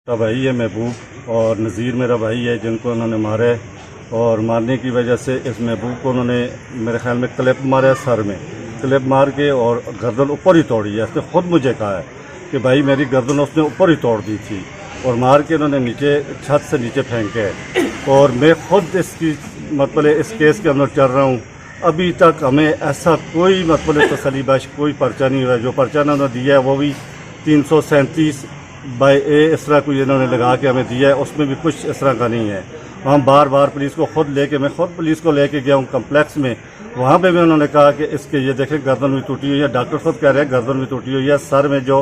کا بھائی ہے محبوب اور نذیر میرا بھائی ہے جن کو انہوں نے مارا ہے، اور مارنے کی وجہ سے اس محبوب کو انہوں نے میرے خیال میں کلپ مارا ہے، سر میں کلپ مار کے اور گردن اوپر ہی توڑی ہے۔ اس نے خود مجھے کہا ہے کہ بھائی میری گردن اس نے اوپر ہی توڑ دی تھی اور مار کے انہوں نے نیچے چھت سے نیچے پھینکے ہے، اور میں خود اس کیس کے اندر چل رہا ہوں۔ ابھی تک ہمیں ایسا کوئی تسلی بخش کوئی پرچہ نہیں ہوا ہے۔ جو پرچہ انہوں نے دیا ہے وہ بھی 337/A اس طرح کوئی انہوں نے لگا کے ہمیں دیا ہے، اس میں بھی کچھ اس طرح کا نہیں ہے۔ ہم بار بار پولیس کو میں خود پولیس کو لے کے گیا ہوں کمپلیکس میں، وہاں پہ بھی انہوں نے کہا کہ اس کے یہ دیکھیں گردن بھی ٹوٹی ہوئی ہے، ڈاکٹر خود کہہ رہے ہیں گردن بھی ٹوٹی ہوئی ہے، سر میں جو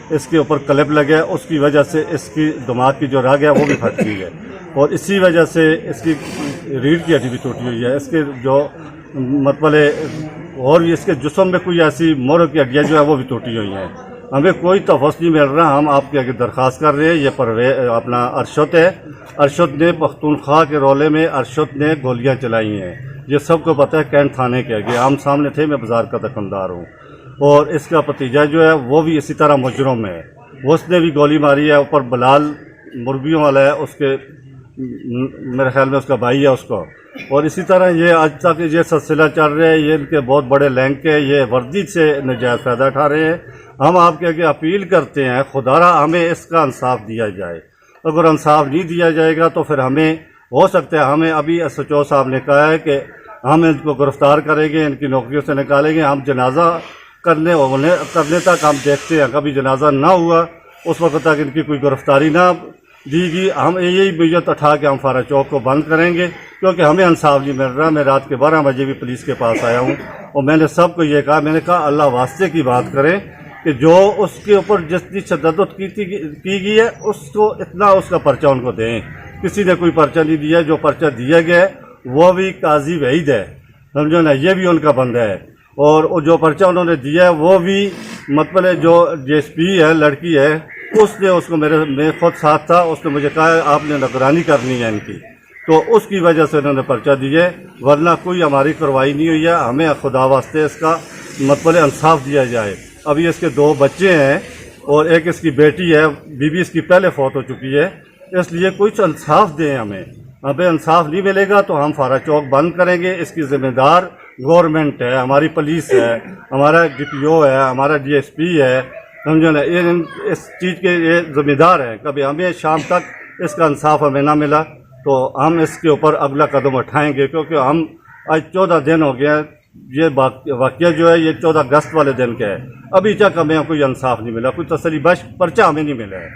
اس کے اوپر کلپ لگا ہے اس کی وجہ سے اس کی دماغ کی جو رگ ہے وہ بھی پھٹ گئی ہے، اور اسی وجہ سے اس کی ریڑھ کی ہڈی بھی ٹوٹی ہوئی ہے۔ اس کے جو اور بھی اس کے جسم میں کوئی ایسی موروں کی ہڈیاں جو ہے وہ بھی ٹوٹی ہوئی ہیں۔ ہمیں کوئی تفصیل نہیں مل رہا، ہم آپ کے آگے درخواست کر رہے ہیں۔ یہ اپنا ارشد ہے، ارشد نے پختونخوا کے رولے میں ارشد نے گولیاں چلائی ہیں، یہ سب کو پتہ ہے۔ کینٹ تھانے کے آگے ہم سامنے تھے، میں بازار کا دکاندار ہوں، اور اس کا بھتیجا جو ہے وہ بھی اسی طرح مجرم ہے، اس نے بھی گولی ماری ہے۔ اوپر بلال مرغیوں والا ہے، اس کے میرے خیال میں اس کا بھائی ہے اس کو، اور اسی طرح یہ آج تک یہ سلسلہ چل رہا ہے۔ یہ ان کے بہت بڑے لینک ہے، یہ وردی سے ناجائز فائدہ اٹھا رہے ہیں۔ ہم آپ کے آگے اپیل کرتے ہیں، خدا را ہمیں اس کا انصاف دیا جائے۔ اگر انصاف نہیں دیا جائے گا تو پھر ہمیں ہو سکتا ہے ہمیں ابھی ایس ایچ او صاحب نے کہا ہے کہ ہم ان کو گرفتار کریں گے، ان کی نوکریوں سے نکالیں گے۔ ہم جنازہ کرنے تک ہم دیکھتے ہیں، کبھی جنازہ نہ ہوا اس وقت تک ان کی کوئی گرفتاری نہ دی گئی، ہم یہی بیعت اٹھا کے ہم فارا چوک کو بند کریں گے، کیونکہ ہمیں انصاف نہیں مل رہا۔ میں رات کے 12 بجے بھی پولیس کے پاس آیا ہوں، اور میں نے سب کو یہ کہا، میں نے کہا اللہ واسطے کی بات کریں کہ جو اس کے اوپر جتنی شدت کی گئی ہے اس کو اتنا اس کا پرچہ ان کو دیں۔ کسی نے کوئی پرچہ نہیں دیا، جو پرچہ دیا گیا ہے وہ بھی قاضی وحید ہے، سمجھو نا، یہ بھی ان کا بندہ ہے، اور جو پرچہ انہوں نے دیا ہے وہ بھی جو ڈی ایس پی ہے لڑکی ہے، اس نے اس کو میں خود ساتھ تھا، اس نے مجھے کہا آپ نے نگرانی کرنی ہے ان کی، تو اس کی وجہ سے انہوں نے پرچہ دیے، ورنہ کوئی ہماری کارروائی نہیں ہوئی ہے۔ ہمیں خدا واسطے اس کا انصاف دیا جائے۔ ابھی اس کے 2 بچے ہیں اور ایک اس کی بیٹی ہے، بیوی اس کی پہلے فوت ہو چکی ہے، اس لیے کچھ انصاف دیں ہمیں انصاف نہیں ملے گا تو ہم فارا چوک بند کریں گے۔ اس کی ذمہ دار گورنمنٹ ہے، ہماری پولیس ہے، ہمارا ڈی پی او ہے، ہمارا ڈی ایس پی ہے، سمجھو نا، اس چیز کے یہ ذمہ دار ہیں۔ کبھی ہمیں شام تک اس کا انصاف ہمیں نہ ملا تو ہم اس کے اوپر اگلا قدم اٹھائیں گے، کیونکہ ہم آج 14 دن ہو گیا، یہ واقعہ جو ہے یہ 14 اگست والے دن کا ہے، ابھی تک ہمیں کوئی انصاف نہیں ملا، کوئی تسلی بخش پرچہ ہمیں نہیں ملا ہے۔